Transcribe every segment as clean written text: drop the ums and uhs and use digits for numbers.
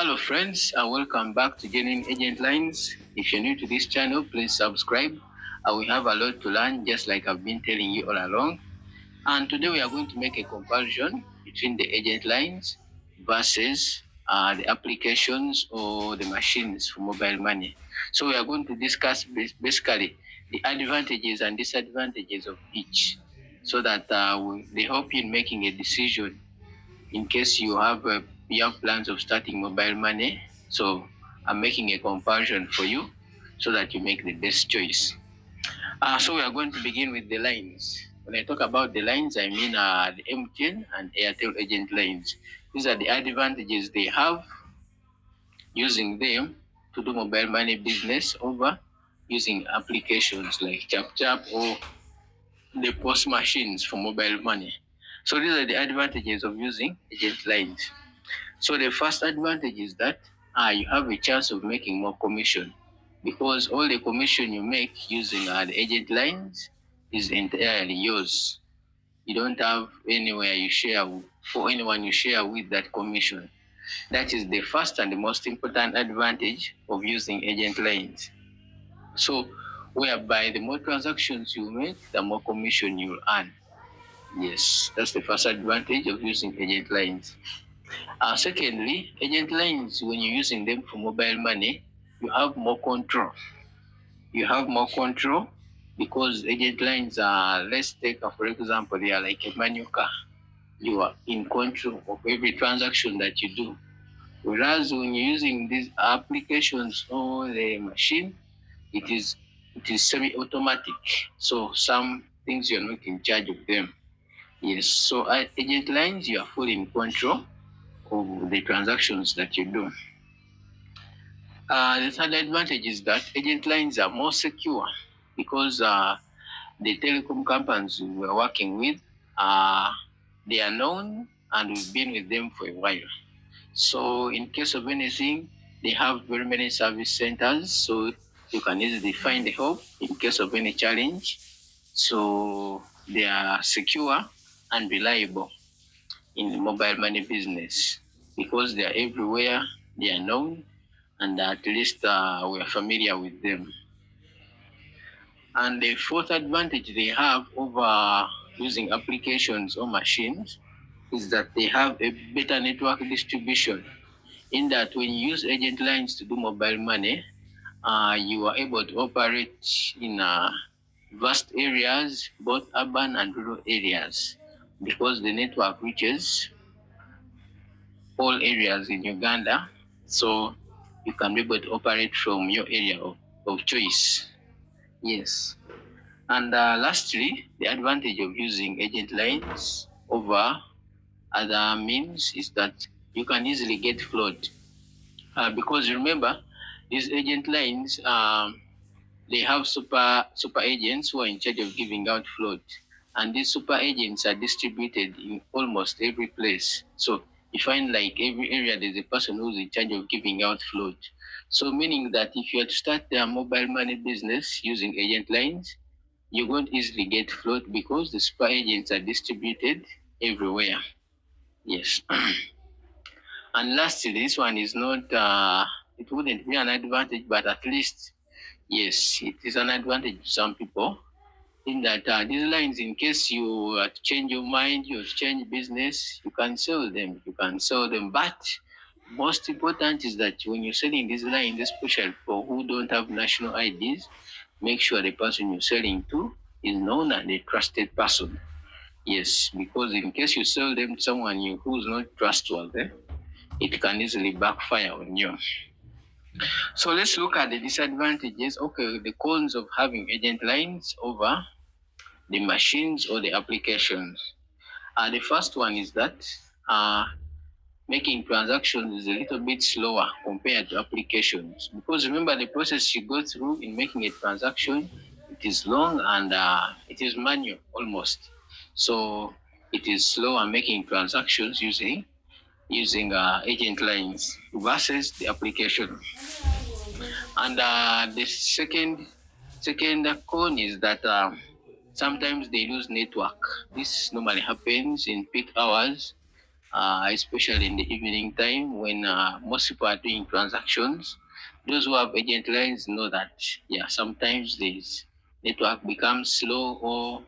Hello friends, and welcome back to Genuine Agent Lines. If you're new to this channel, please subscribe. We have a lot to learn, just like I've been telling you all along. And today we are going to make a comparison between the agent lines versus the applications or the machines for mobile money. So we are going to discuss basically the advantages and disadvantages of each, so that they help you in making a decision in case you have plans of starting mobile money. So I'm making a comparison for you so that you make the best choice. So we are going to begin with the lines. When I talk about the lines, I mean the MTN and Airtel agent lines. These are the advantages they have using them to do mobile money business over using applications like ChapChap or the post machines for mobile money. So these are the advantages of using agent lines. So the first advantage is that you have a chance of making more commission, because all the commission you make using the agent lines is entirely yours. You don't have anywhere you share for anyone you share with that commission. That is the first and the most important advantage of using agent lines. So whereby the more transactions you make, the more commission you'll earn. Yes, that's the first advantage of using agent lines. Secondly, agent lines, when you're using them for mobile money, you have more control. You have more control because agent lines are, let's take, for example, they are like a manual car. You are in control of every transaction that you do. Whereas when you're using these applications or the machine, it is semi-automatic. So some things you're not in charge of them. Yes. So at agent lines, you are fully in control of the transactions that you do. The third advantage is that agent lines are more secure because the telecom companies we are working with, they are known and we've been with them for a while. So in case of anything, they have very many service centers, so you can easily find help in case of any challenge. So they are secure and reliable in the mobile money business because they are everywhere, they are known, and at least we are familiar with them. And the fourth advantage they have over using applications or machines is that they have a better network distribution. In that, when you use agent lines to do mobile money, you are able to operate in vast areas, both urban and rural areas, because the network reaches all areas in Uganda. So you can be able to operate from your area of choice. Yes. And lastly, the advantage of using agent lines over other means is that you can easily get float. Because remember, these agent lines, they have super agents who are in charge of giving out float, and these super agents are distributed in almost every place. So you find like every area there's a person who's in charge of giving out float. So meaning that if you are to start a mobile money business using agent lines, you won't easily get float because the super agents are distributed everywhere. Yes. And lastly, this one is not, it wouldn't be an advantage, but at least, yes, it is an advantage to some people. In that these lines, in case you change your mind, you change business, you can sell them. You can sell them. But most important is that when you're selling these lines, especially for who don't have national IDs, make sure the person you're selling to is known and a trusted person. Yes, because in case you sell them to someone who's not trustworthy, it can easily backfire on you. So let's look at the disadvantages. Okay, the cons of having agent lines over the machines or the applications. The first one is that making transactions is a little bit slower compared to applications, because remember the process you go through in making a transaction, it is long and it is manual almost. So it is slower making transactions using agent lines versus the application. And the second con is that sometimes they lose network. This normally happens in peak hours especially in the evening time when most people are doing transactions. Those who have agent lines know that, yeah, sometimes this network becomes slow or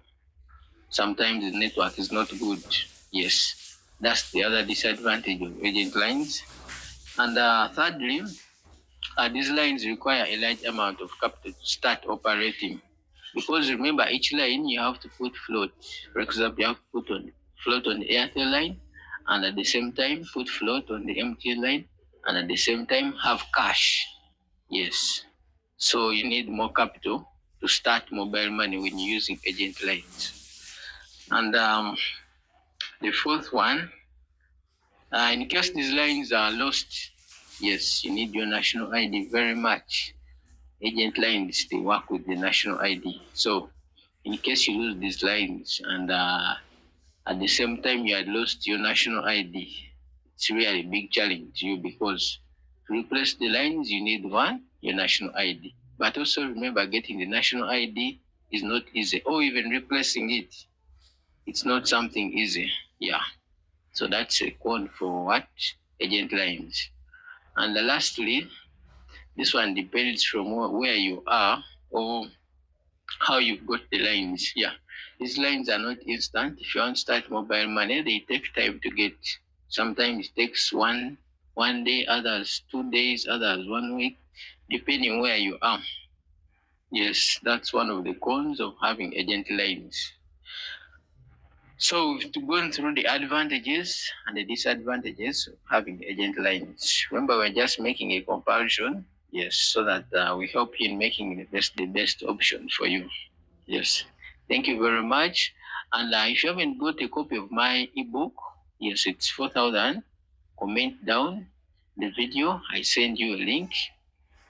sometimes the network is not good. Yes, that's the other disadvantage of agent lines. And thirdly, these lines require a large amount of capital to start operating. Because remember, each line you have to put float. For example, you have to put on float on the Airtel line, and at the same time put float on the MTN line, and at the same time have cash. Yes. So you need more capital to start mobile money when you're using agent lines. And the fourth one, in case these lines are lost, yes, you need your national ID very much. Agent lines, they work with the national ID. So in case you lose these lines and at the same time you had lost your national ID, it's really a big challenge to you because to replace the lines, you need one, your national ID. But also remember, getting the national ID is not easy, or even replacing it, it's not something easy. Yeah. So that's a con for what? Agent lines. And lastly, this one depends from where you are or how you got the lines. Yeah, these lines are not instant. If you want to start mobile money, they take time to get. Sometimes it takes one day, others 2 days, others 1 week, depending where you are. Yes, that's one of the cons of having agent lines. So we've gone through the advantages and the disadvantages of having agent lines. Remember, we're just making a comparison. Yes, so that we help you in making the best option for you. Yes. Thank you very much. And if you haven't got a copy of my ebook, yes, it's 4,000. Comment down the video. I send you a link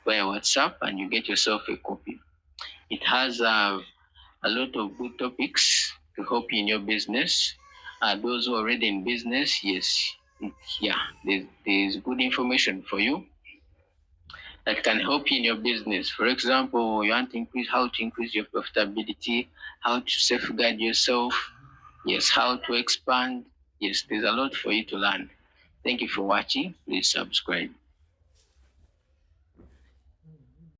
via WhatsApp and you get yourself a copy. It has a lot of good topics to help you in your business. Those who are already in business, yes, yeah, there's good information for you that can help you in your business. For example, you want to increase how to increase your profitability, how to safeguard yourself, yes, how to expand. Yes, there's a lot for you to learn. Thank you for watching. Please subscribe.